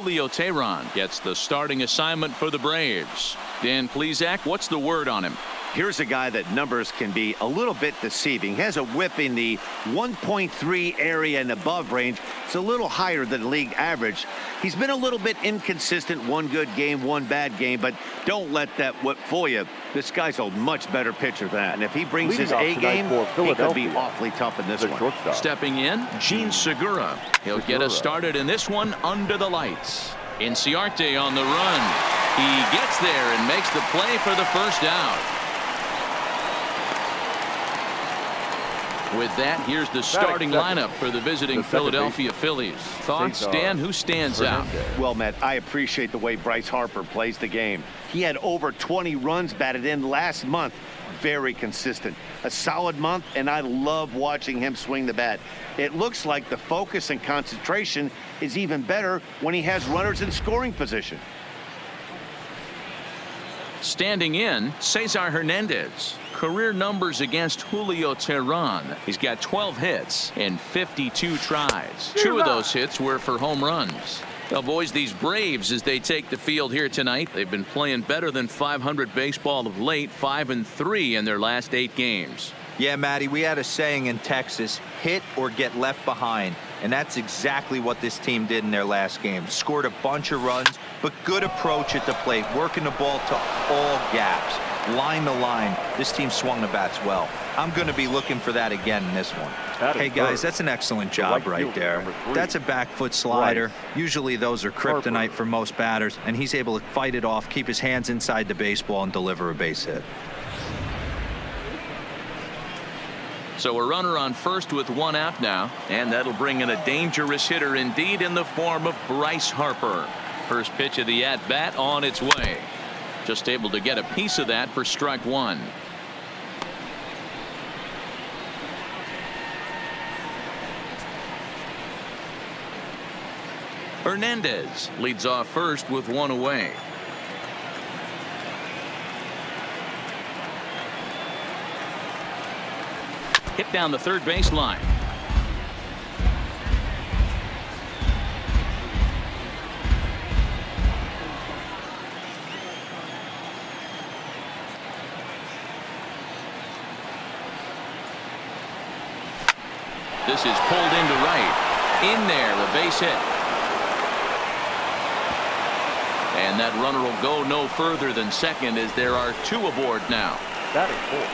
Julio Teheran gets the starting assignment for the Braves. Dan Plesac, what's the word on him? Here's a guy that numbers can be a little bit deceiving. He has a whip in the 1.3 area and above range. It's a little higher than league average. He's been a little bit inconsistent. One good game, one bad game, but don't let that whip fool you. This guy's a much better pitcher than that. And if he brings his A game, he could be awfully tough in this one. Stepping in, Gene Segura. He'll get us started in this one under the lights. Inciarte on the run. He gets there and makes the play for the first out. With that, here's the starting lineup for the visiting Philadelphia Phillies. Thoughts, Dan? Who stands out? Well, Matt, I appreciate the way Bryce Harper plays the game. He had over 20 runs batted in last month. Very consistent. A solid month, and I love watching him swing the bat. It looks like the focus and concentration is even better when he has runners in scoring position. Standing in, Cesar Hernandez. Career numbers against Julio Teheran. He's got 12 hits in 52 tries. 2 of those hits were for home runs. Well, boys, these Braves, as they take the field here tonight, they've been playing better than .500 baseball of late, 5-3 in their last 8 games. Yeah, Matty, we had a saying in Texas, hit or get left behind. And that's exactly what this team did in their last game. Scored a bunch of runs, but good approach at the plate, working the ball to all gaps. Line to line, this team swung the bats well. I'm going to be looking for that again in this one. Hey, guys, that's an excellent job right there. That's a back foot slider. Usually those are kryptonite for most batters, and he's able to fight it off, keep his hands inside the baseball, and deliver a base hit. So a runner on first with 1 out now, and that'll bring in a dangerous hitter indeed in the form of Bryce Harper. First pitch of the at-bat on its way. Just able to get a piece of that for strike 1. Hernandez leads off first with 1 away. Hit down the third baseline. This is pulled into right. In there, the base hit. And that runner will go no further than second as there are 2 aboard now.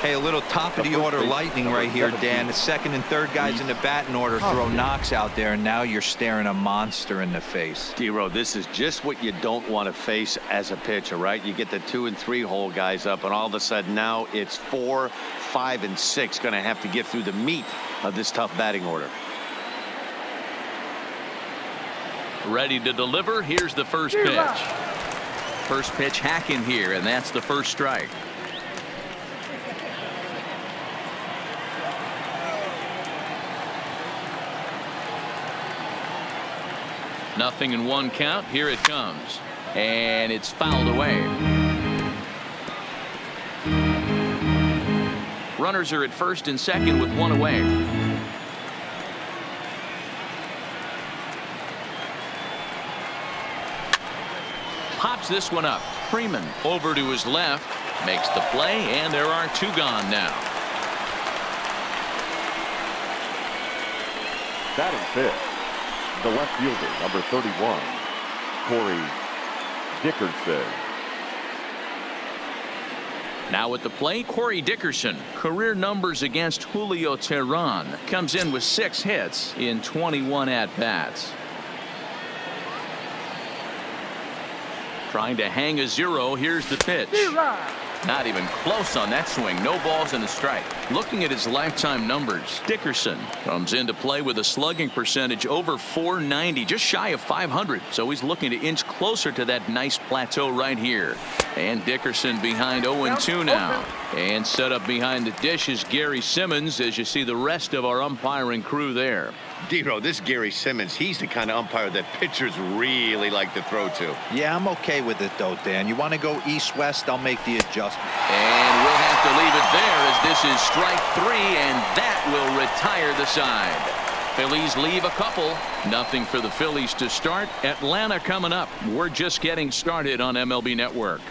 Hey, a little top of the order lightning right here, Dan. The second and third guys in the batting order throw knocks out there, and now you're staring a monster in the face. D-Row, this is just what you don't want to face as a pitcher, right? You get the 2 and 3 hole guys up, and all of a sudden now it's 4, 5, and 6 going to have to get through the meat of this tough batting order. Ready to deliver. Here's the first pitch. First pitch hacking here, and that's the first strike. Nothing in 1 count. Here it comes. And it's fouled away. Runners are at first and second with 1 away. Pops this one up. Freeman over to his left. Makes the play, and there are 2 gone now. Batting fifth, the left fielder, number 31, Corey Dickerson. Now at the plate, Corey Dickerson. Career numbers against Julio Teheran. Comes in with 6 hits in 21 at-bats. Trying to hang a 0. Here's the pitch. Not even close on that swing. No balls and a strike. Looking at his lifetime numbers, Dickerson comes into play with a slugging percentage over .490, just shy of .500. So he's looking to inch closer to that nice plateau right here. And Dickerson behind 0-2 now. And set up behind the dish is Gary Simmons, as you see the rest of our umpiring crew there. D-Row, this Gary Simmons, he's the kind of umpire that pitchers really like to throw to. Yeah, I'm okay with it, though, Dan. You want to go east-west, I'll make the adjustment. And we'll have to leave it there as this is strike 3, and that will retire the side. Phillies leave a couple. Nothing for the Phillies to start. Atlanta coming up. We're just getting started on MLB Network.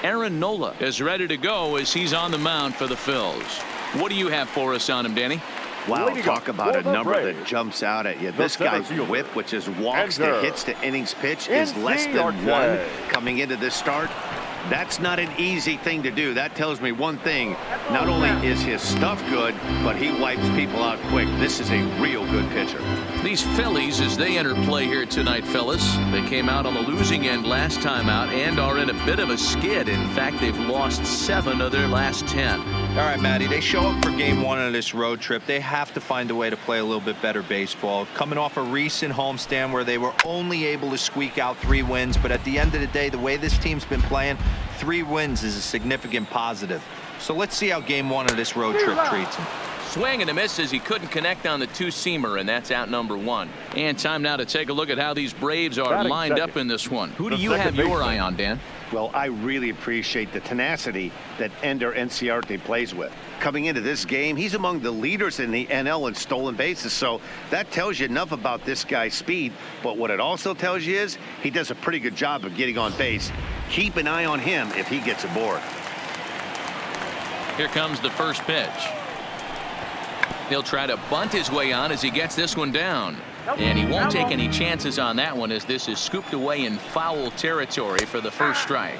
Aaron Nola is ready to go as he's on the mound for the Phils. What do you have for us on him, Danny? Wow, talk about a number Braves. that jumps out at you. This guy's whip, which is walks to hits to innings pitch, is less than 1 coming into this start. That's not an easy thing to do. That tells me one thing. Not only is his stuff good, but he wipes people out quick. This is a real good pitcher. These Phillies, as they enter play here tonight, fellas, they came out on the losing end last time out and are in a bit of a skid. In fact, they've lost 7 of their last 10. All right, Matty, they show up for game 1 of this road trip. They have to find a way to play a little bit better baseball. Coming off a recent homestand where they were only able to squeak out 3 wins, but at the end of the day, the way this team's been playing, 3 wins is a significant positive. So let's see how game 1 of this road trip treats them. Swing and a miss as he couldn't connect on the 2-seamer, and that's out number 1. And time now to take a look at how these Braves are lined up in this one. Who do you have your eye on, Dan? Well, I really appreciate the tenacity that Ender Enciarte plays with. Coming into this game, he's among the leaders in the NL in stolen bases, so that tells you enough about this guy's speed. But what it also tells you is he does a pretty good job of getting on base. Keep an eye on him if he gets aboard. Here comes the first pitch. He'll try to bunt his way on as he gets this one down. And he won't take any chances on that one as this is scooped away in foul territory for the first strike.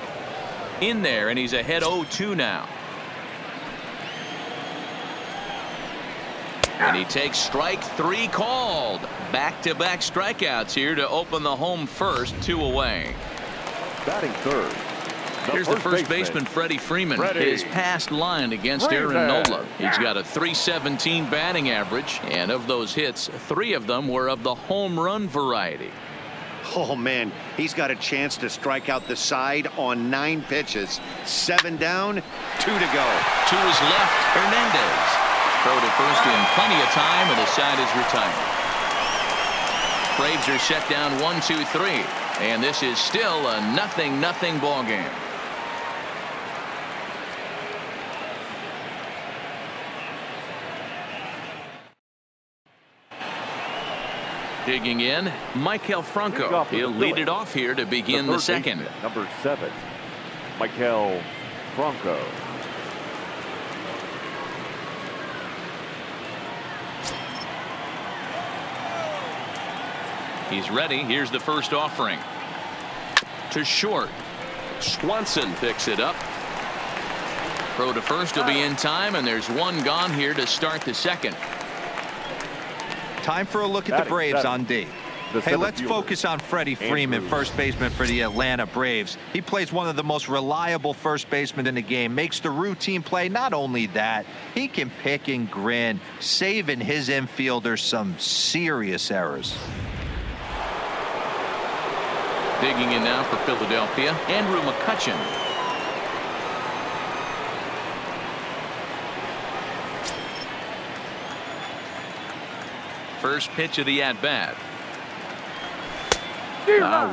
In there, and he's ahead 0-2 now. And he takes strike 3 called. Back-to-back strikeouts here to open the home first, 2 away. Batting third. Here's the first baseman, Freddie Freeman. His past line against Aaron Nola. He's got a .317 batting average, and of those hits, 3 of them were of the home run variety. Oh, man, he's got a chance to strike out the side on 9 pitches. 7 down, 2 to go. To his left, Hernandez. Throw to first in plenty of time, and the side is retired. Braves are set down 1-2-3, and this is still a 0-0 ball game. Digging in, Michael Franco. He'll lead it off here to begin the second. Number 7, Michael Franco. He's ready. Here's the first offering. To short. Swanson picks it up. Throw to first will be in time, and there's 1 gone here to start the second. Time for a look at the Braves on D. Hey, let's focus on Freddie Freeman, first baseman for the Atlanta Braves. He plays one of the most reliable first basemen in the game, makes the routine play. Not only that, he can pick and grin, saving his infielders some serious errors. Digging in now for Philadelphia, Andrew McCutchen. First pitch of the at-bat.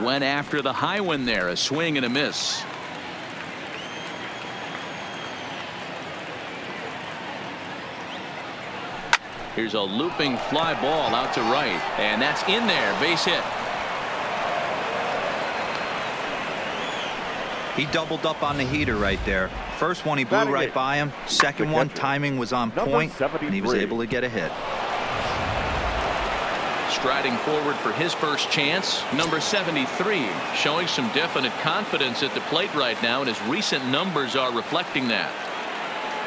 Went after the high one there. A swing and a miss. Here's a looping fly ball out to right, and that's in there. Base hit. He doubled up on the heater right there. First one he blew right by him. Second one, timing was on point, and he was able to get a hit. Striding forward for his first chance, number 73, showing some definite confidence at the plate right now, and his recent numbers are reflecting that.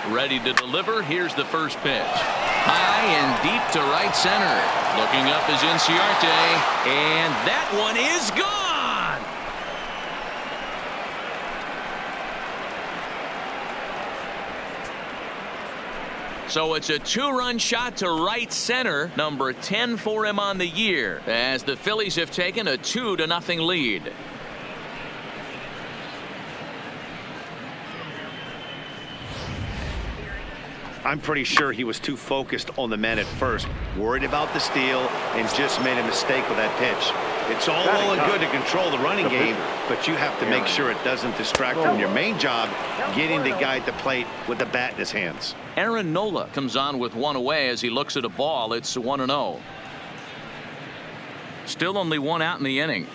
Ready to deliver. Here's the first pitch. High and deep to right center. Looking up is Enciarte, and that one is gone. So it's a 2-run shot to right center, number 10 for him on the year, as the Phillies have taken a 2-0 lead. I'm pretty sure he was too focused on the man at first, worried about the steal, and just made a mistake with that pitch. It's all well and good to control the running game, but you have to make sure it doesn't distract from your main job, getting the guy at the plate with the bat in his hands. Aaron Nola comes on with one away as he looks at a ball. It's 1-0. Still only one out in the inning.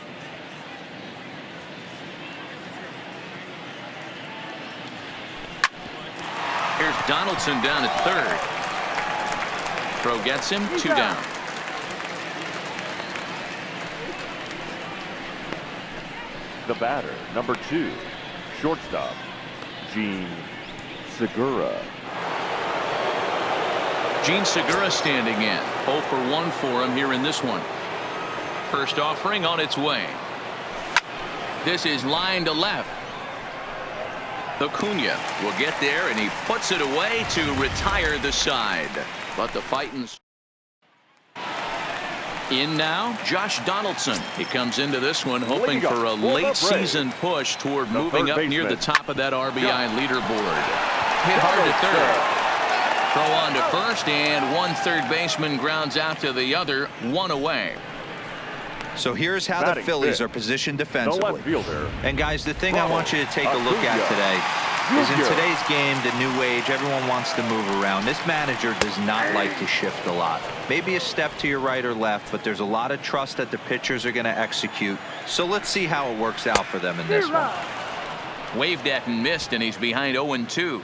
Here's Donaldson down at third. Throw gets him, 2 down. The batter, number 2, shortstop, Gene Segura. Gene Segura standing in. 0 for 1 for him here in this one. First offering on its way. This is line to left. Acuna will get there, and he puts it away to retire the side. But the Titans in now. Josh Donaldson. He comes into this one hoping for a late season push toward moving up near the top of that RBI leaderboard. Hit hard to third. Throw on to first, and one third baseman grounds out to the other. 1 away. So here's how the Phillies are positioned defensively. And guys, the thing I want you to take a look at today is in today's game, the new age, everyone wants to move around. This manager does not like to shift a lot. Maybe a step to your right or left, but there's a lot of trust that the pitchers are going to execute. So let's see how it works out for them in this one. Waved at and missed, and he's behind 0-2.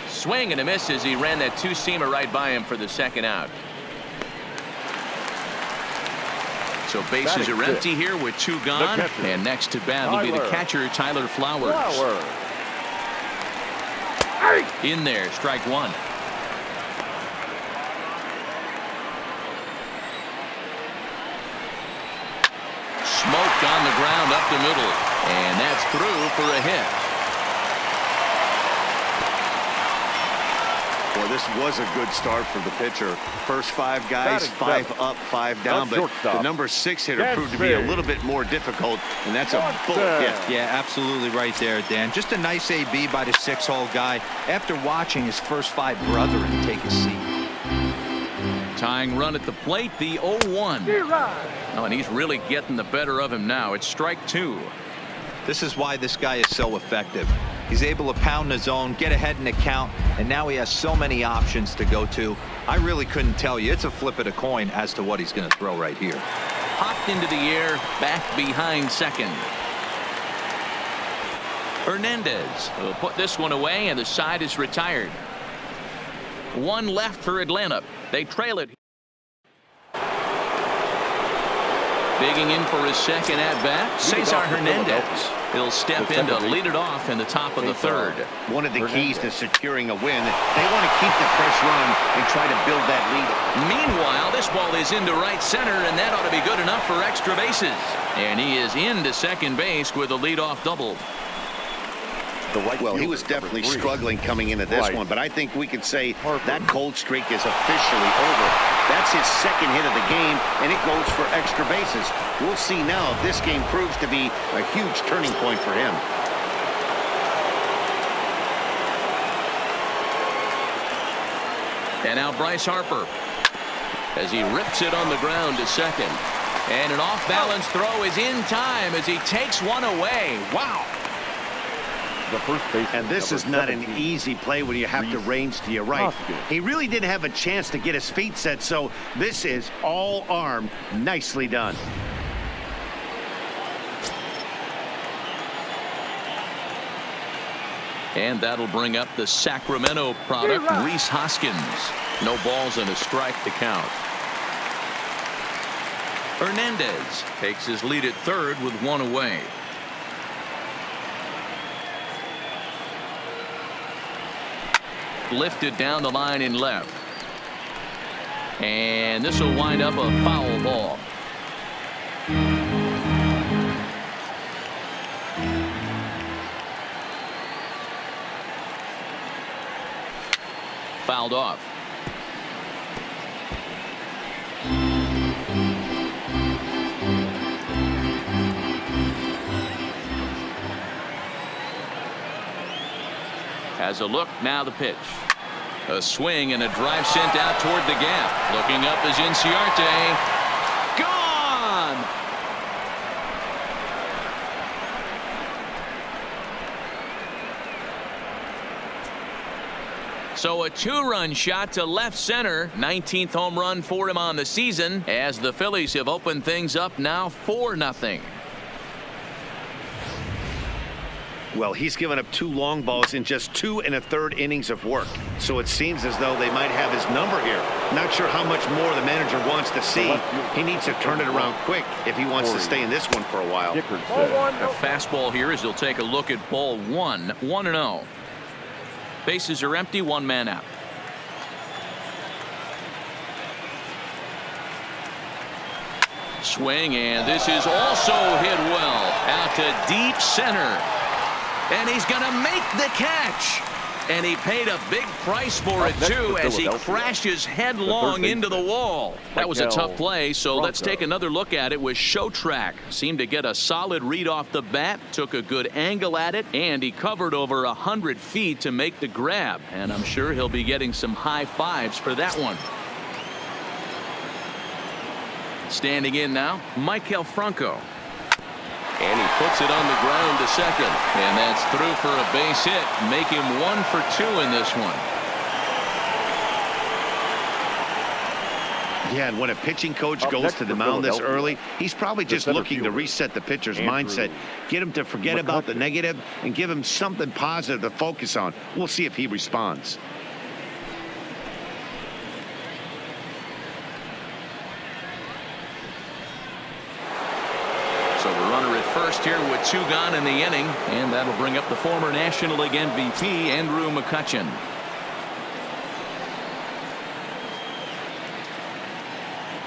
Swing and a miss as he ran that two-seamer right by him for the second out. So bases are empty here with 2 gone. And next to bat will be the catcher, Tyler Flowers. In there, strike 1. Smoked on the ground up the middle. And that's through for a hit. Well, this was a good start for the pitcher. First 5 guys, 5 up, 5 down, but the number 6 hitter proved to be a little bit more difficult, and that's a bullet hit. Yeah, absolutely right there, Dan. Just a nice AB by the 6-hole guy after watching his first 5 brethren take a seat. Tying run at the plate, the 0-1. Oh, and he's really getting the better of him now. It's strike 2. This is why this guy is so effective. He's able to pound the zone, get ahead in the count, and now he has so many options to go to. I really couldn't tell you. It's a flip of the coin as to what he's going to throw right here. Popped into the air, back behind second. Hernandez will put this one away, and the side is retired. 1 left for Atlanta. They trail it. Digging in for his second at-bat, Cesar Hernandez. He'll step in to lead it off in the top of the third. One of the keys to securing a win, they want to keep the pressure on and try to build that lead. Meanwhile, this ball is into right center, and that ought to be good enough for extra bases. And he is into second base with a leadoff double. Well, he was definitely struggling coming into this one, but I think we could say that cold streak is officially over. That's his second hit of the game, and it goes for extra bases. We'll see now if this game proves to be a huge turning point for him. And now Bryce Harper as he rips it on the ground to second. And an off-balance throw is in time as he takes one away. Wow. And this is not an easy play when you have to range to your right. He really didn't have a chance to get his feet set, so this is all arm. Nicely done. And that'll bring up the Sacramento product, Rhys Hoskins. No balls and a strike to count. Hernandez takes his lead at third with 1 away. Lifted down the line in left. And this will wind up a foul ball. Fouled off. Has a look, now the pitch. A swing and a drive sent out toward the gap. Looking up is Inciarte. Gone! So a 2-run shot to left center. 19th home run for him on the season, as the Phillies have opened things up now 4-0. Well, he's given up 2 long balls in just 2 1/3 innings of work. So it seems as though they might have his number here. Not sure how much more the manager wants to see. He needs to turn it around quick if he wants to stay in this one for a while. A fastball here as he'll take a look at ball 1. 1-0. Bases are empty, 1 man out. Swing, and this is also hit well out to deep center. And he's going to make the catch. And he paid a big price for it, too, as he crashes headlong into the wall. That was a tough play, so let's take another look at it with Show Track. Seemed to get a solid read off the bat, took a good angle at it, and he covered over 100 feet to make the grab. And I'm sure he'll be getting some high fives for that one. Standing in now, Michael Franco. And he puts it on the ground to second. And that's through for a base hit. Make him 1 for 2 in this one. Yeah, and when a pitching coach goes to the mound this early, he's probably just looking to reset the pitcher's mindset, get him to forget about the negative, and give him something positive to focus on. We'll see if he responds. So the runner at first here with 2 gone in the inning, and that'll bring up the former National League MVP, Andrew McCutchen.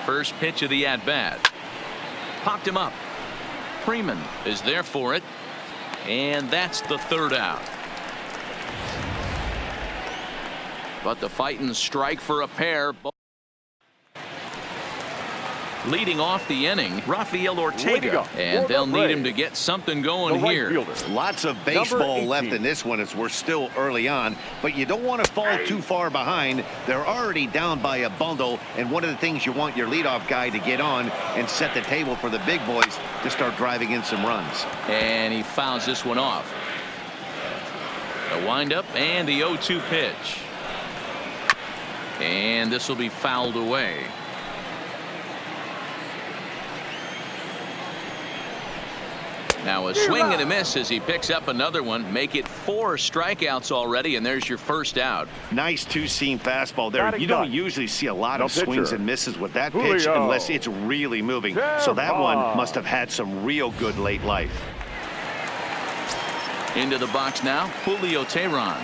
First pitch of the at-bat. Popped him up. Freeman is there for it, and that's the 3rd out. But the fighting strike for a pair. Leading off the inning, Rafael Ortega, and they'll need him to get something going here. Lots of baseball left in this one as we're still early on, but you don't want to fall too far behind. They're already down by a bundle, and one of the things you want your leadoff guy to get on and set the table for the big boys to start driving in some runs. And he fouls this one off. The windup and the 0-2 pitch. And this will be fouled away. Now a swing and a miss as he picks up another one. Make it 4 strikeouts already, and there's your first out. Nice 2-seam fastball there. You don't usually see a lot of swings and misses with that pitch unless it's really moving. So that one must have had some real good late life. Into the box now, Julio Teheran.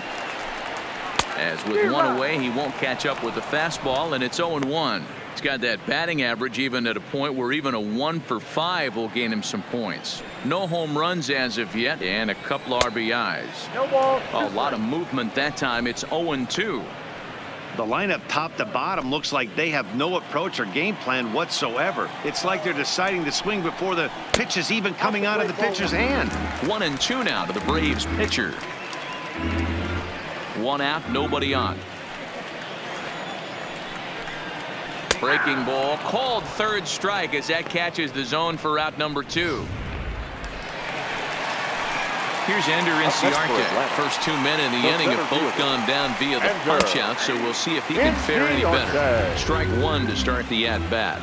As with 1 away, he won't catch up with the fastball, and it's 0-1. He's got that batting average even at a point where even a 1 for 5 will gain him some points. No home runs as of yet, and a couple RBIs. No ball. A lot of movement that time. It's 0-2. The lineup top to bottom looks like they have no approach or game plan whatsoever. It's like they're deciding to swing before the pitch is even coming out of the pitcher's hand. 1-2 now to the Braves pitcher. 1 out, nobody on. Breaking ball called 3rd strike as that catches the zone for out number 2. Here's Ender Inciarte. First 2 men in the inning have both gone down via the punch out, so we'll see if he can fare any better. Strike 1 to start the at bat.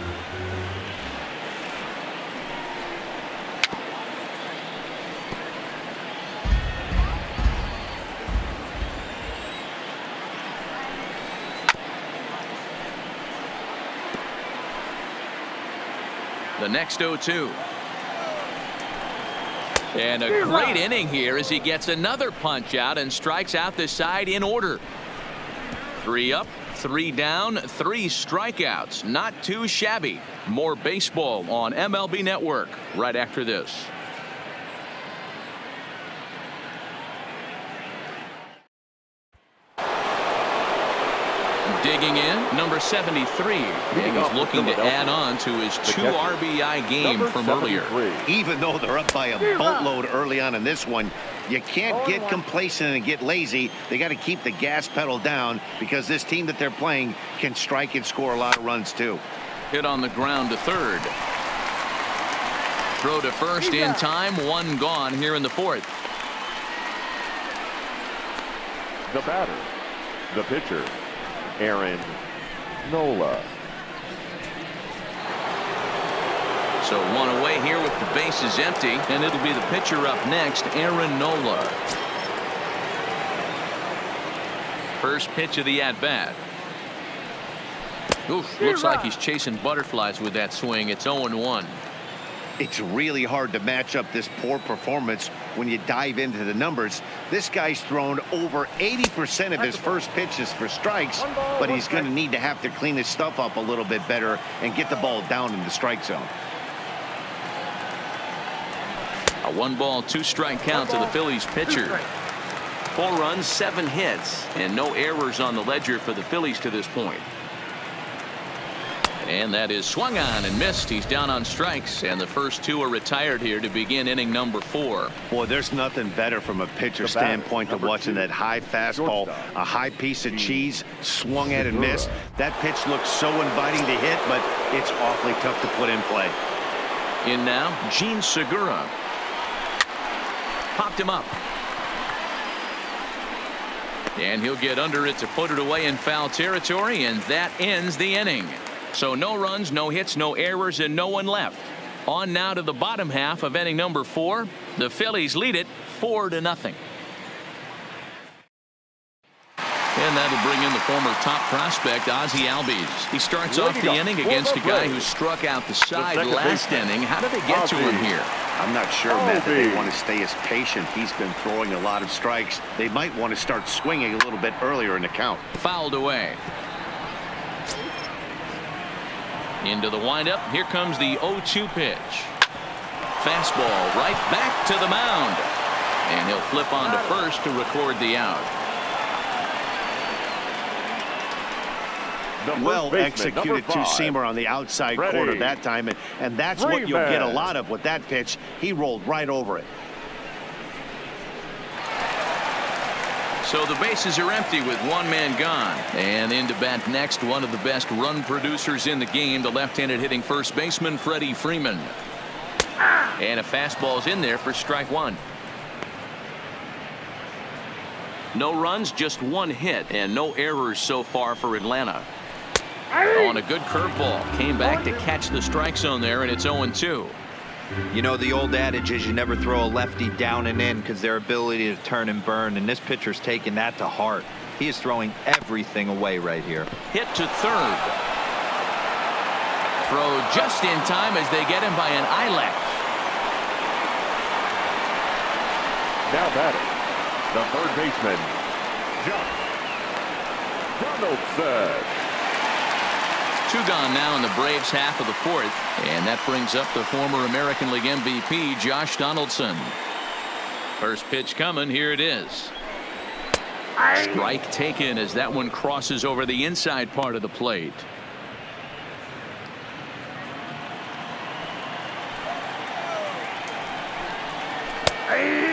The next 0-2. And a great inning here as he gets another punch out and strikes out the side in order. 3 up, 3 down, 3 strikeouts. Not too shabby. More baseball on MLB Network right after this. Digging in, number 73. And he's looking to add on to his 2 RBI game from earlier. Even though they're up by a boatload early on in this one, You can't get complacent and get lazy. They got to keep the gas pedal down because this team that they're playing can strike and score a lot of runs too. Hit on the ground to third. Throw to first in time. One gone here in the fourth. The batter, the pitcher, Aaron Nola. So one away here with the bases empty, and it'll be the pitcher up next, Aaron Nola. First pitch of the at-bat. Oof, looks like he's chasing butterflies with that swing. It's 0-1. It's really hard to match up this poor performance when you dive into the numbers. This guy's thrown over 80% of his first pitches for strikes, but he's going to need to have to clean his stuff up a little bit better and get the ball down in the strike zone. A 1-ball, 2-strike count to the Phillies pitcher. 4 runs, 7 hits, and no errors on the ledger for the Phillies to this point. And that is swung on and missed. He's down on strikes, and the first 2 are retired here to begin inning number 4. Boy, there's nothing better from a pitcher standpoint than watching that high fastball, a high piece of cheese, swung at and missed. That pitch looks so inviting to hit, but it's awfully tough to put in play. In now, Gene Segura. Popped him up. And he'll get under it to put it away in foul territory, and that ends the inning. So no runs, no hits, no errors, and no one left. On now to the bottom half of inning number 4. The Phillies lead it 4-0. And that'll bring in the former top prospect, Ozzie Albies. He starts off the inning against a guy who struck out the side last inning. How did they get to him here? I'm not sure, Matt, that they want to stay as patient. He's been throwing a lot of strikes. They might want to start swinging a little bit earlier in the count. Fouled away. Into the windup. Here comes the 0-2 pitch. Fastball right back to the mound. And he'll flip on to first to record the out. Well executed two-seamer on the outside corner that time, and that's what you'll get a lot of with that pitch. He rolled right over it. So the bases are empty with 1 man gone. And in to bat next, one of the best run producers in the game, the left-handed hitting first baseman, Freddie Freeman. And a fastball's in there for strike 1. No runs, just 1 hit, and no errors so far for Atlanta. On a good curveball, came back to catch the strike zone there, and it's 0-2. You know, the old adage is you never throw a lefty down and in because their ability to turn and burn, and this pitcher's taking that to heart. He is throwing everything away right here. Hit to third. Throw just in time as they get him by an eyelash. Now batting, the third baseman, Josh Donaldson. 2 gone now in the Braves half of the 4th, and that brings up the former American League MVP, Josh Donaldson. First pitch coming. Here it is. Strike taken as that one crosses over the inside part of the plate.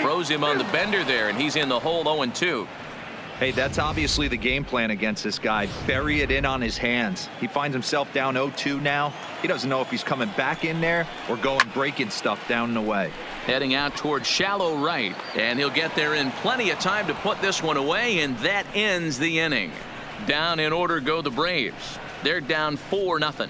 Throws him on the bender there, and he's in the hole. 0-2. Hey, that's obviously the game plan against this guy. Bury it in on his hands. He finds himself down 0-2 now. He doesn't know if he's coming back in there or going breaking stuff down and away. Heading out towards shallow right, and he'll get there in plenty of time to put this one away, and that ends the inning. Down in order go the Braves. They're down 4-0.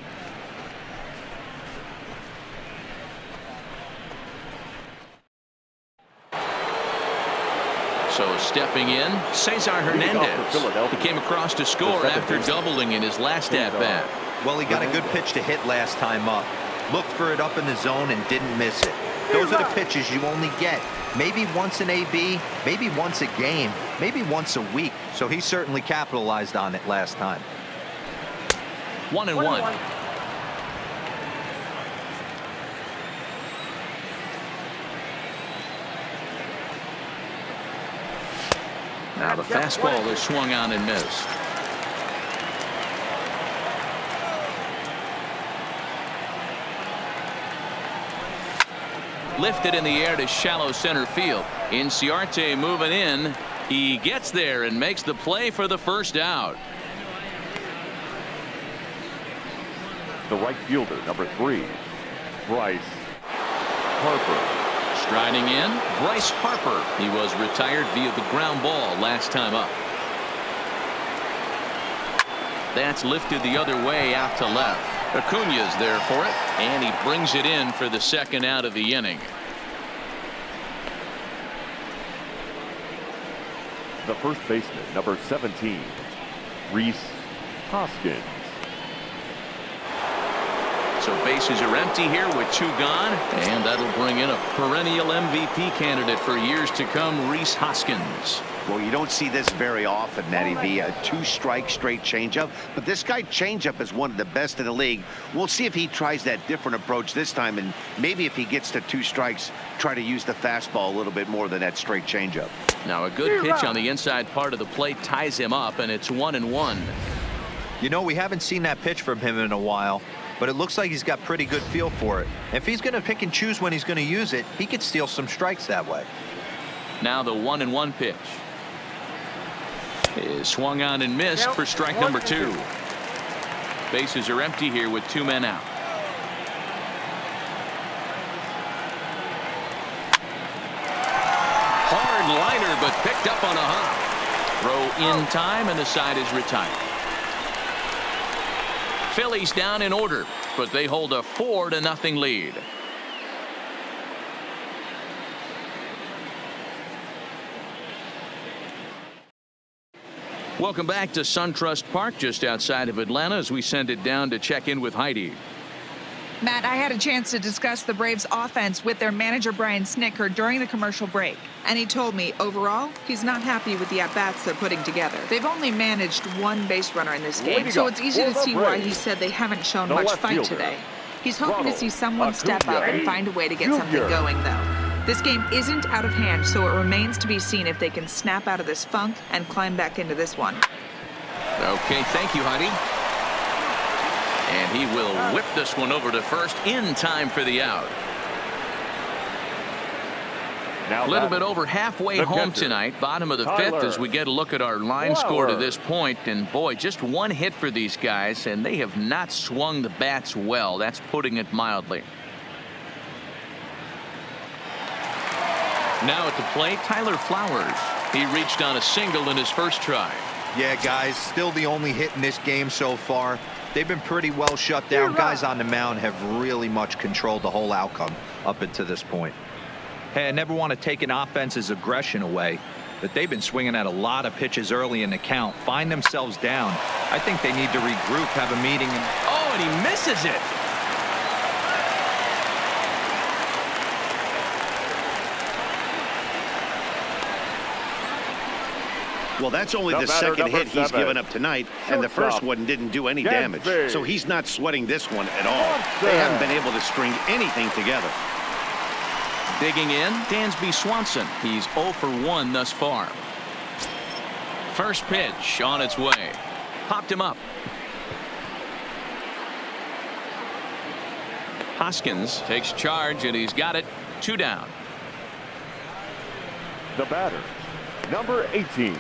So stepping in, Cesar Hernandez. He came across to score after doubling in his last at-bat. Well, he got a good pitch to hit last time up. Looked for it up in the zone and didn't miss it. Those are the pitches you only get. Maybe once an AB, maybe once a game, maybe once a week. So he certainly capitalized on it last time. 1-1. Now the fastball is swung on and missed. Lifted in the air to shallow center field. Inciarte moving in. He gets there and makes the play for the first out. The right fielder, number 3, Bryce Harper. Striding in, Bryce Harper. He was retired via the ground ball last time up. That's lifted the other way out to left. Acuña's there for it, and he brings it in for the second out of the inning. The first baseman, number 17, Rhys Hoskins. So bases are empty here with 2 gone, and that'll bring in a perennial MVP candidate for years to come, Rhys Hoskins. Well, you don't see this very often, Eddie V. A 2-strike straight changeup, but this guy changeup is one of the best in the league. We'll see if he tries that different approach this time, and maybe if he gets to 2 strikes, try to use the fastball a little bit more than that straight changeup. Now a good pitch on the inside part of the plate ties him up, and it's 1-1. You know, we haven't seen that pitch from him in a while, but it looks like he's got pretty good feel for it. If he's going to pick and choose when he's going to use it, he could steal some strikes that way. Now the 1-1 pitch is swung on and missed for strike number 2. Bases are empty here with 2 men out. Hard liner, but picked up on a hop. Throw in time, and the side is retired. Phillies down in order, but they hold a 4-0 lead. Welcome back to SunTrust Park just outside of Atlanta as we send it down to check in with Heidi. Matt, I had a chance to discuss the Braves offense with their manager Brian Snitker during the commercial break, and he told me overall he's not happy with the at-bats they're putting together. They've only managed 1 base runner in this game, so it's easy to see why he said they haven't shown much fight today. He's hoping to see someone step up and find a way to get something going, though. This game isn't out of hand, so it remains to be seen if they can snap out of this funk and climb back into this one. Okay, thank you, Heidi. And he will whip this one over to first in time for the out. Now A little bit over halfway home tonight, bottom of the 5th, as we get a look at our line score to this point. And boy, just 1 hit for these guys, and they have not swung the bats well. That's putting it mildly. Now at the plate, Tyler Flowers. He reached on a single in his first try. Yeah, guys, still the only hit in this game so far. They've been pretty well shut down. Guys on the mound have really much controlled the whole outcome up until this point. Hey, I never want to take an offense's aggression away, but they've been swinging at a lot of pitches early in the count, find themselves down. I think they need to regroup, have a meeting. Oh, and he misses it. Well, that's only the second hit he's given up tonight, and the first one didn't do any damage. So he's not sweating this one at all. They haven't been able to string anything together. Digging in, Dansby Swanson. He's 0 for 1 thus far. First pitch on its way. Popped him up. Hoskins takes charge, and he's got it. 2 down. The batter, number 18.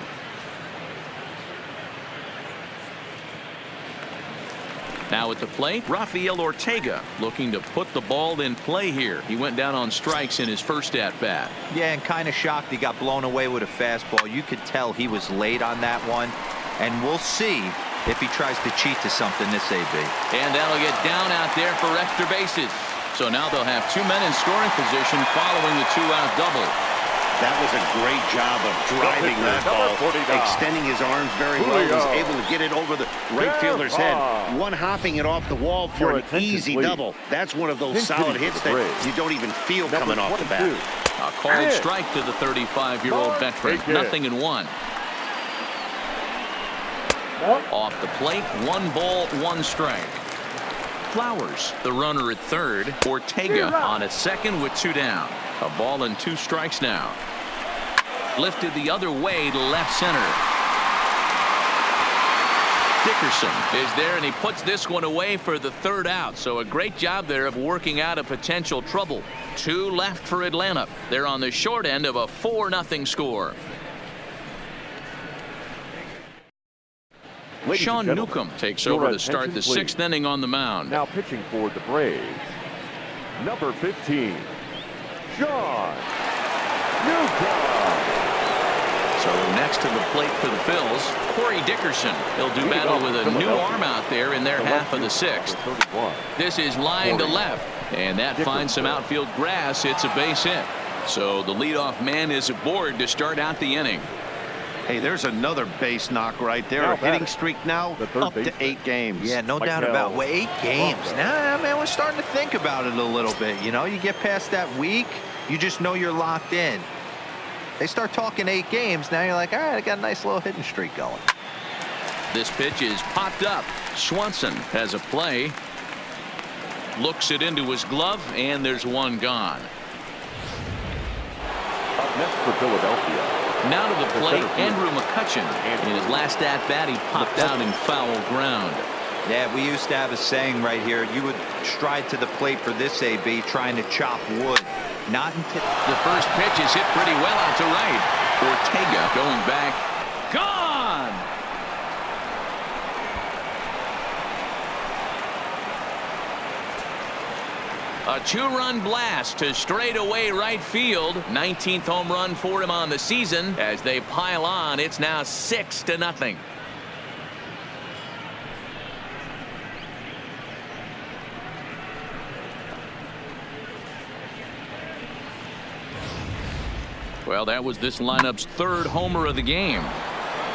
Now at the plate, Rafael Ortega looking to put the ball in play here. He went down on strikes in his first at-bat. Yeah, and kind of shocked he got blown away with a fastball. You could tell he was late on that one, and we'll see if he tries to cheat to something this AB. And that'll get down out there for extra bases. So now they'll have 2 men in scoring position following the 2-out double. That was a great job of driving that ball, extending his arms very well. Was able to get it over the right fielder's head. One hopping it off the wall for an easy double. That's one of those solid hits that you don't even feel coming off the bat. A called strike to the 35-year-old veteran. 0-1. Off the plate, 1 ball, 1 strike. Flowers, the runner at third. Ortega on at second with 2 down. A ball and 2 strikes now. Lifted the other way to left center. Dickerson is there, and he puts this one away for the third out. So a great job there of working out a potential trouble. 2 left for Atlanta. They're on the short end of a 4-0 score. Ladies Sean and gentlemen, Newcomb takes your over to start the attention, 6th please. inning on the mound. Now pitching for the Braves, number 15, Sean Newcomb. So next to the plate for the Phils, Corey Dickerson. He'll do battle with a new arm out there in their half of the 6th. This is line to left, and that finds some outfield grass. It's a base hit. So the leadoff man is aboard to start out the inning. Hey, there's another base knock right there. Now A hitting batting, streak now the third up to baseman. 8 games. Yeah, no doubt about it. 8 games. Nah, man, we're starting to think about it a little bit. You know, you get past that week, you just know you're locked in. They start talking 8 games, now you're like, all right, I got a nice little hitting streak going. This pitch is popped up. Swanson has a play. Looks it into his glove, and there's one gone. Up next for Philadelphia. Now to the plate, Andrew McCutchen. In his last at-bat, he popped out in foul ground. Yeah, we used to have a saying right here. You would stride to the plate for this AB, trying to chop wood. Not until The first pitch is hit pretty well out to right. Ortega going back. Gone! A 2-run blast to straightaway right field. 19th home run for him on the season. As they pile on, it's now 6-0. Well, that was this lineup's 3rd homer of the game.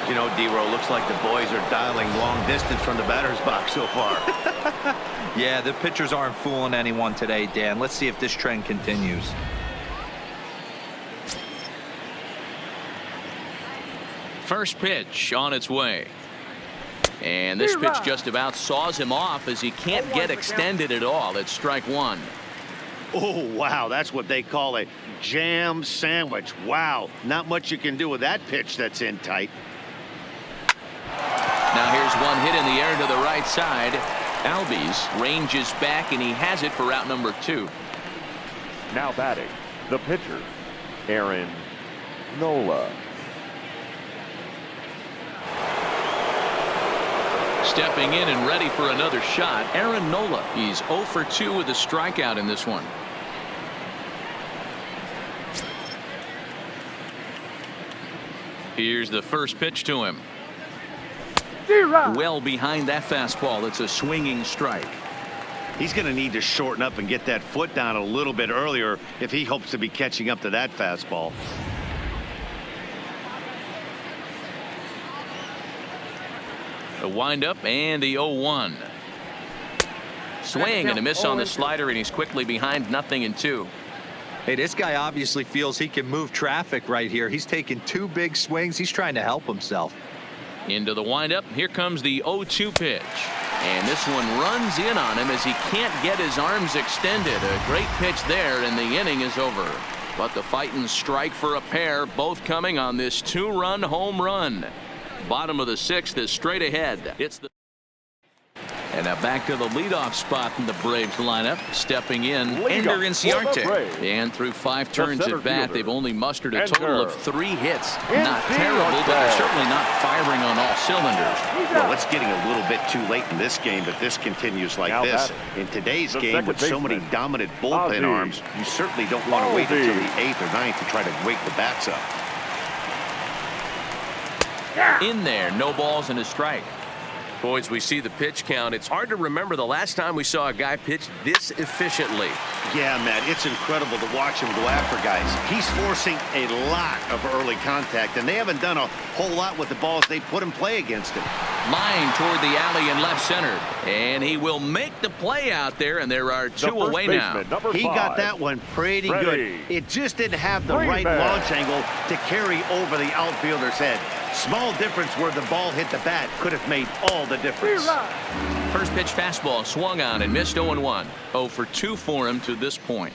You know, D-Row, looks like the boys are dialing long distance from the batter's box so far. Yeah, the pitchers aren't fooling anyone today, Dan. Let's see if this trend continues. First pitch on its way. And this pitch just about saws him off as he can't get extended at all. It's strike 1. Oh, wow, that's what they call a jam sandwich. Wow, not much you can do with that pitch that's in tight. Now here's one hit in the air to the right side. Albies ranges back, and he has it for out number 2. Now batting, the pitcher, Aaron Nola. Stepping in and ready for another shot, Aaron Nola. He's 0 for 2 with a strikeout in this one. Here's the first pitch to him. Well behind that fastball. It's a swinging strike. He's going to need to shorten up and get that foot down a little bit earlier if he hopes to be catching up to that fastball. The windup and the 0-1. Swing and a miss on the slider, and he's quickly behind 0-2. Hey, this guy obviously feels he can move traffic right here. He's taking 2 big swings. He's trying to help himself. Into the windup. Here comes the 0-2 pitch. And this one runs in on him as he can't get his arms extended. A great pitch there, and the inning is over. But the fighting strike for a pair, both coming on this 2-run home run. Bottom of the 6th is straight ahead. It's the And now back to the leadoff spot in the Braves lineup. Stepping in, Ender Inciarte. And through 5 turns at bat, they've only mustered a total of 3 hits. Not terrible, but they're certainly not firing on all cylinders. Well, it's getting a little bit too late in this game, but this continues like this. In today's game, with so many dominant bullpen arms, you certainly don't want to wait until the 8th or 9th to try to wake the bats up. In there, no balls and a strike. Boys, we see the pitch count. It's hard to remember the last time we saw a guy pitch this efficiently. Yeah, Matt, it's incredible to watch him go after guys. He's forcing a lot of early contact, and they haven't done a whole lot with the balls they put in play against him. Line toward the alley in left center. And he will make the play out there, and there are 2 away now. He got that one pretty good. It just didn't have the right launch angle to carry over the outfielder's head. Small difference where the ball hit the bat could have made all the difference. First pitch fastball swung on and missed 0-1. 0 for 2 for him to this point.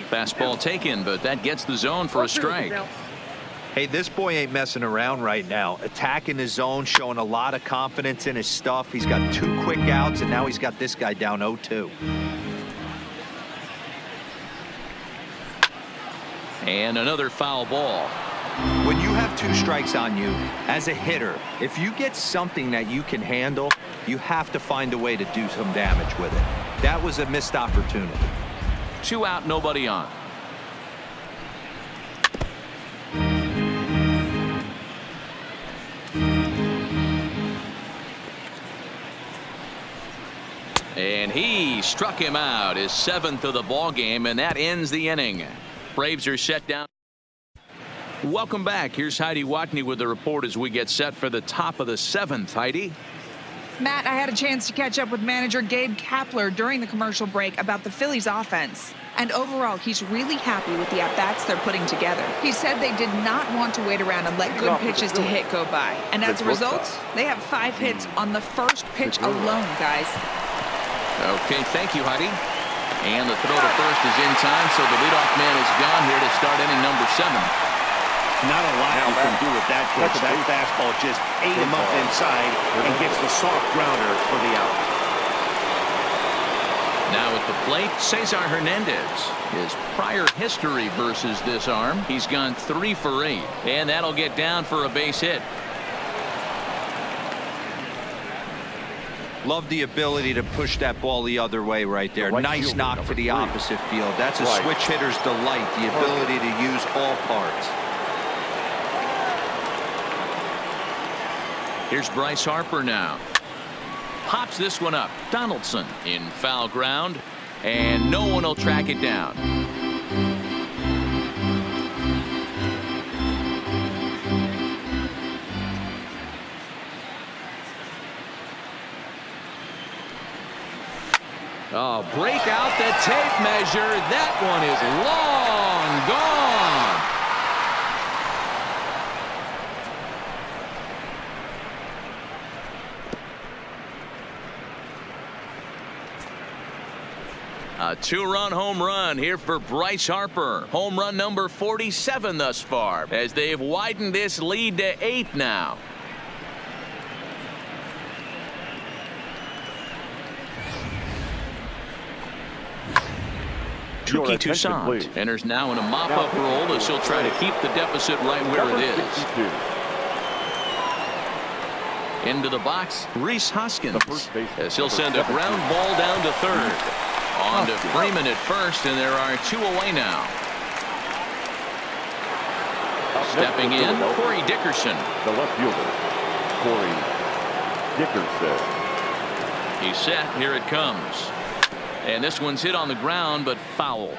Fastball taken, but that gets the zone for a strike. Hey, this boy ain't messing around right now. Attacking his zone, showing a lot of confidence in his stuff. He's got 2 quick outs, and now he's got this guy down 0-2. And another foul ball. When you have 2 strikes on you, as a hitter, if you get something that you can handle, you have to find a way to do some damage with it. That was a missed opportunity. 2 out, nobody on. And he struck him out, his 7th of the ball game, and that ends the inning. Braves are set down. Welcome back. Here's Heidi Watney with the report as we get set for the top of the 7th. Heidi? Matt, I had a chance to catch up with manager Gabe Kapler during the commercial break about the Phillies offense. And overall, he's really happy with the at-bats they're putting together. He said they did not want to wait around and let good pitches to hit go by. And as a result, they have 5 hits on the first pitch alone, guys. Okay, thank you, Heidi. And the throw to first is in time, so the leadoff man is gone here to start inning number 7. Not a lot you can do with that pitch. That fastball just ate him up inside and gets the soft grounder for the out. Now at the plate, Cesar Hernandez. His prior history versus this arm, he's gone 3 for 8. And that'll get down for a base hit. Love the ability to push that ball the other way right there. Nice knock to the opposite field. That's a switch hitter's delight, the ability to use all parts. Here's Bryce Harper now. Pops this one up. Donaldson in foul ground, and no one will track it down. Oh, break out the tape measure. That one is long gone. A 2-run home run here for Bryce Harper. Home run number 47 thus far, as they've widened this lead to 8 now. Tuki Toussaint enters now in a mop-up role as he'll try to keep the deficit right where it is. Into the box, Rhys Hoskins, as he'll send a ground ball down to third. On to Freeman at first, and there are 2 away now. Stepping in, Corey Dickerson. The left fielder, Corey Dickerson. He's set. Here it comes. And this one's hit on the ground, but foul.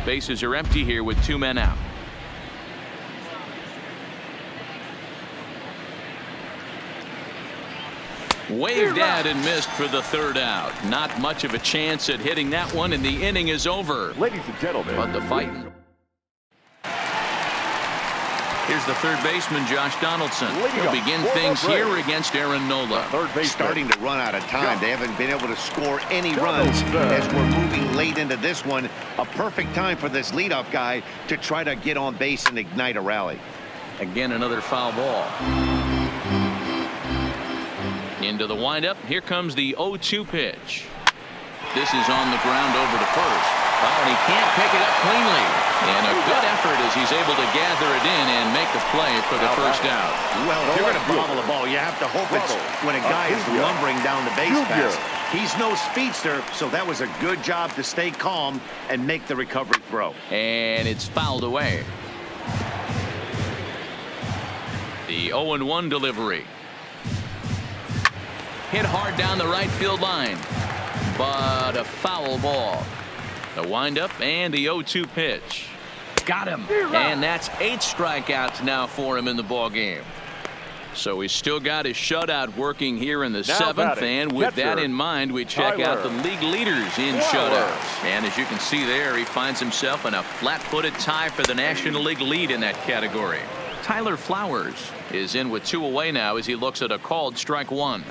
Bases are empty here with 2 men out. Waved at and missed for the 3rd out. Not much of a chance at hitting that one, and the inning is over. Ladies and gentlemen. But the fight. Here's the 3rd baseman, Josh Donaldson. He'll begin things here against Aaron Nola. Starting to run out of time. They haven't been able to score any runs as we're moving late into this one. A perfect time for this leadoff guy to try to get on base and ignite a rally. Again, another foul ball. Into the windup. Here comes the 0-2 pitch. This is on the ground over to first. Oh, and he can't pick it up cleanly. And a good effort as he's able to gather it in and make the play for the first out. Well, if you're going to bobble the ball, you have to hope it's when a guy is lumbering down the base pass. He's no speedster, so that was a good job to stay calm and make the recovery throw. And it's fouled away. The 0-1 delivery. Hit hard down the right field line, but a foul ball. The windup and the 0-2 pitch. Got him. And that's 8 strikeouts now for him in the ball game. So he's still got his shutout working here in the Now seventh, batting, and with that catcher, in mind, we check out the league leaders in shutouts. And as you can see there, he finds himself in a flat-footed tie for the National League lead in that category. Tyler Flowers is in with 2 away now as he looks at a called strike 1.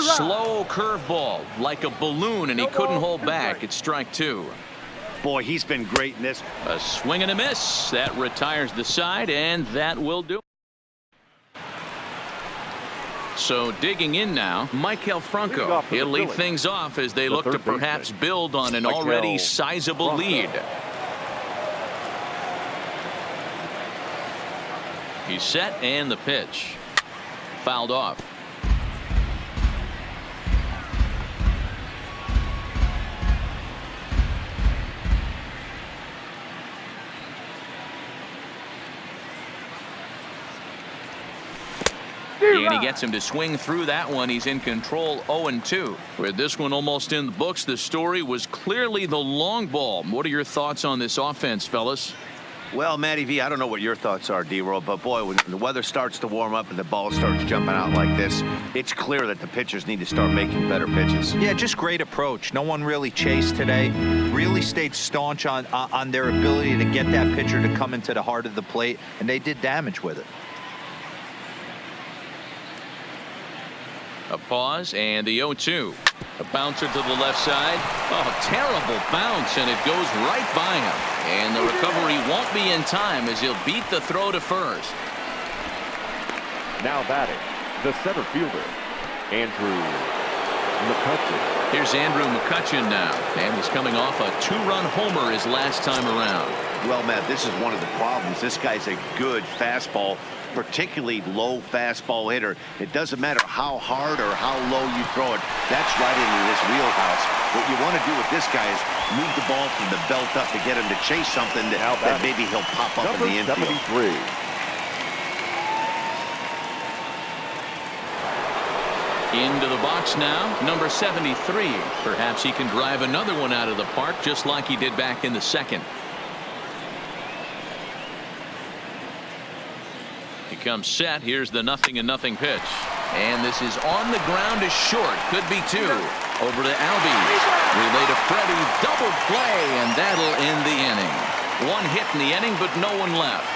Slow curveball like a balloon, and he couldn't hold back. It's strike 2. Boy, he's been great in this. A swing and a miss. That retires the side, and that will do. So digging in now, Michael Franco. He'll lead things off as they look to perhaps build on an already sizable lead. He's set, and the pitch. Fouled off. And he gets him to swing through that one. He's in control, 0-2. With this one almost in the books, the story was clearly the long ball. What are your thoughts on this offense, fellas? Well, Matty V, I don't know what your thoughts are, D-Roll, but boy, when the weather starts to warm up and the ball starts jumping out like this, it's clear that the pitchers need to start making better pitches. Yeah, just great approach. No one really chased today. Really stayed staunch on their ability to get that pitcher to come into the heart of the plate, and they did damage with it. A pause, and the 0-2. A bouncer to the left side. Oh, terrible bounce, and it goes right by him. And the recovery won't be in time as he'll beat the throw to first. Now batting, the center fielder, Andrew McCutchen. Here's Andrew McCutchen now, and he's coming off a 2-run homer his last time around. Well, Matt, this is one of the problems. This guy's a good fastball, particularly low fastball hitter. It doesn't matter how hard or how low you throw it. That's right into this wheelhouse. What you want to do with this guy is move the ball from the belt up to get him to chase something that maybe he'll pop up in the infield. 73. Into the box now, number 73. Perhaps he can drive another one out of the park just like he did back in the second. He comes set. Here's the 0-0 pitch. And this is on the ground to short. Could be 2. Over to Albies. Relay to Freddie. Double play, and that'll end the inning. 1 hit in the inning, but no one left.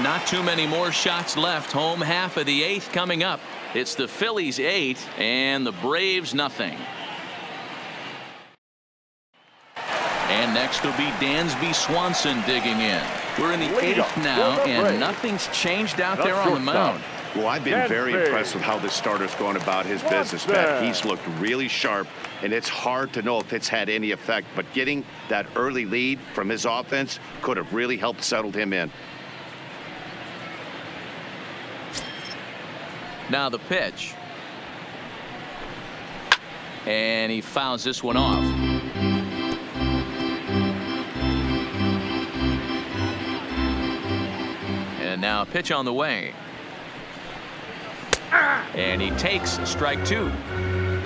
Not too many more shots left. Home half of the 8th coming up. It's the Phillies 8 and the Braves 0. And next will be Dansby Swanson digging in. We're in the 8th now, and nothing's changed out there on the mound. Well, I've been very impressed with how this starter's going about his business, Matt. He's looked really sharp, and it's hard to know if it's had any effect. But getting that early lead from his offense could have really helped settle him in. Now the pitch. And he fouls this one off. And now a pitch on the way. And he takes strike 2.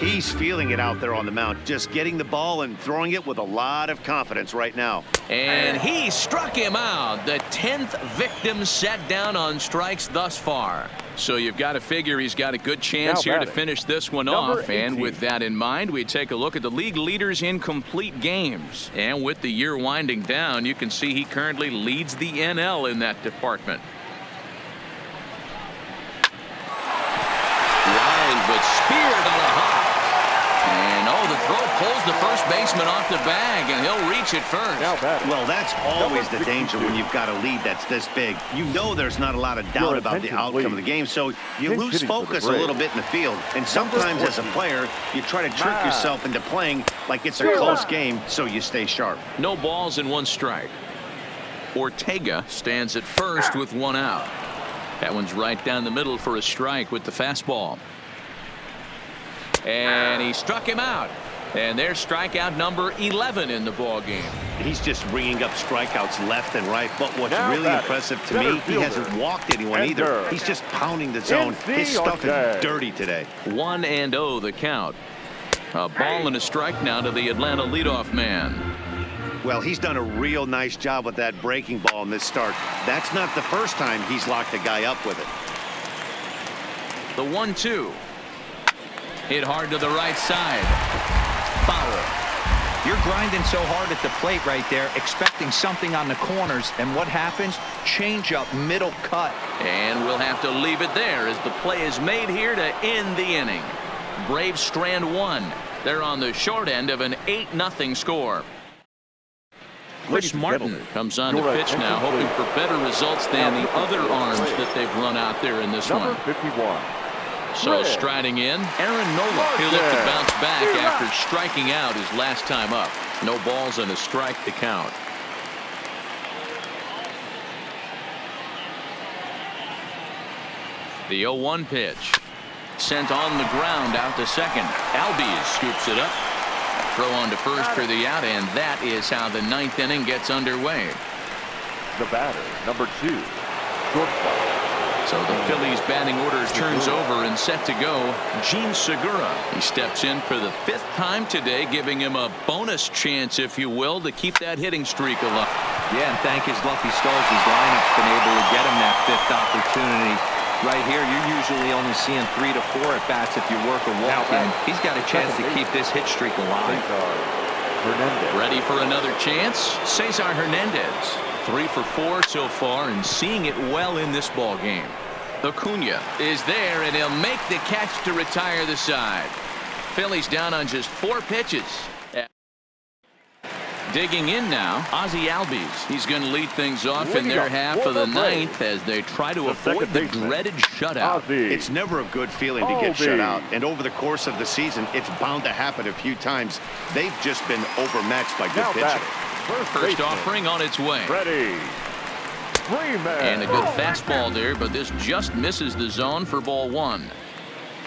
He's feeling it out there on the mound, just getting the ball and throwing it with a lot of confidence right now. And he struck him out. The 10th victim set down on strikes thus far. So you've got to figure he's got a good chance here to finish this one off. And with that in mind, we take a look at the league leaders in complete games. And with the year winding down, you can see he currently leads the NL in that department. Line, but speared on a hop. And oh, the throw pulls the first baseman off the bag, and he'll reach it first. Well, that's always the danger when you've got a lead that's this big. You know there's not a lot of doubt about the outcome of the game, so you lose focus a little bit in the field. And sometimes as a player, you try to trick yourself into playing like it's a close game so you stay sharp. No balls and 1 strike. Ortega stands at first with 1 out. That one's right down the middle for a strike with the fastball. And he struck him out. And there's strikeout number 11 in the ball game. He's just ringing up strikeouts left and right. But what's really impressive to me, he hasn't walked anyone either. He's just pounding the zone. His stuff is dirty today. 1-0 the count. A ball and a strike now to the Atlanta leadoff man. Well, he's done a real nice job with that breaking ball in this start. That's not the first time he's locked a guy up with it. The 1-2. Hit hard to the right side. Foul. You're grinding so hard at the plate right there, expecting something on the corners, and what happens? Change up, middle cut. And we'll have to leave it there as the play is made here to end the inning. Braves strand one. They're on the short end of an 8-0 score. Chris Martin comes on the pitch now, hoping for better results than the other arms that they've run out there in this one. 51. So striding in, Aaron Nola. He'll look to bounce back after striking out his last time up. No balls and a strike to count. The 0-1 pitch. Sent on the ground out to second. Albies scoops it up. Throw on to first for the out, and that is how the 9th inning gets underway. The batter, number 2, shortstop. So the Phillies batting order turns over and set to go. Gene Segura. He steps in for the 5th time today, giving him a bonus chance, if you will, to keep that hitting streak alive. Yeah, and thank his lucky stars, his lineup's been able to get him that 5th opportunity. Right here, you're usually only seeing 3 to 4 at bats if you work a walk-in. He's got a chance to keep this hit streak alive. Ready for another chance? Cesar Hernandez. 3 for 4 so far and seeing it well in this ball game. Acuna is there, and he'll make the catch to retire the side. Phillies down on just 4 pitches. Digging in now, Ozzie Albies. He's going to lead things off in their half of the 9th as they try to avoid the dreaded shutout. It's never a good feeling to get shut out, and over the course of the season, it's bound to happen a few times. They've just been overmatched by good pitching. First offering on its way. Ready. And a good fastball there, but this just misses the zone for ball 1.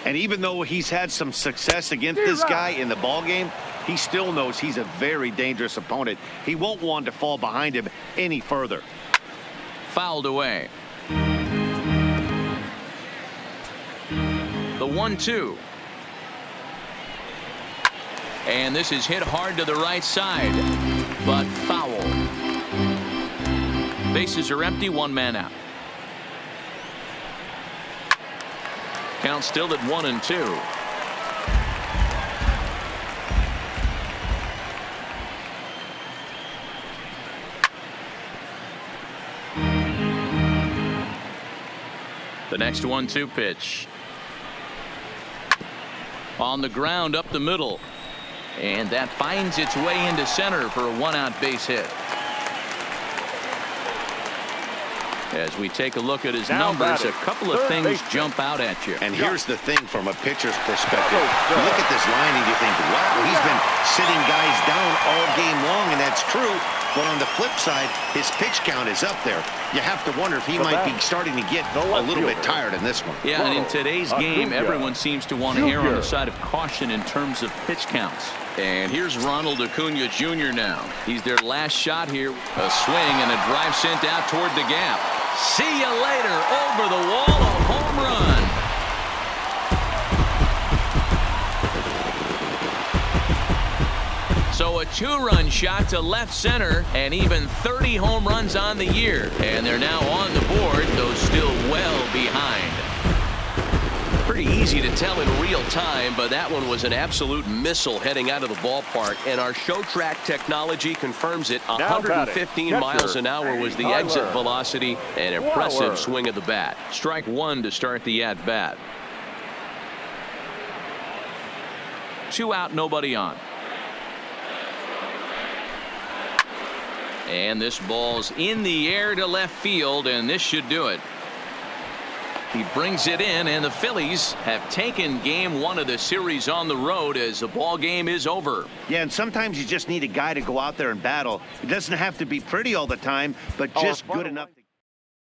And even though he's had some success against this guy in the ball game, he still knows he's a very dangerous opponent. He won't want to fall behind him any further. Fouled away. The 1-2. And this is hit hard to the right side, but foul. Bases are empty, 1 man out. Count still at 1-2. The next 1-2 pitch. On the ground up the middle. And that finds its way into center for a 1-out base hit. As we take a look at his numbers, a couple of things jump out at you. And here's the thing from a pitcher's perspective. You look at this line and you think, wow, he's been sitting guys down all game long, and that's true. But on the flip side, his pitch count is up there. You have to wonder if he might be starting to get a little bit tired in this one. Yeah, and in today's game, everyone seems to want to err on the side of caution in terms of pitch counts. And here's Ronald Acuna Jr. now. He's their last shot here. A swing and a drive sent out toward the gap. See you later. Over the wall, a home run. So a 2-run shot to left center, and even 30 home runs on the year. And they're now on the board, though still well behind. Pretty easy to tell in real time, but that one was an absolute missile heading out of the ballpark. And our show track technology confirms it. 115 miles an hour was the exit velocity. An impressive swing of the bat. Strike 1 to start the at-bat. 2 out, nobody on. And this ball's in the air to left field, and this should do it. He brings it in, and the Phillies have taken game 1 of the series on the road as the ball game is over. Yeah, and sometimes you just need a guy to go out there and battle. It doesn't have to be pretty all the time, but just good enough to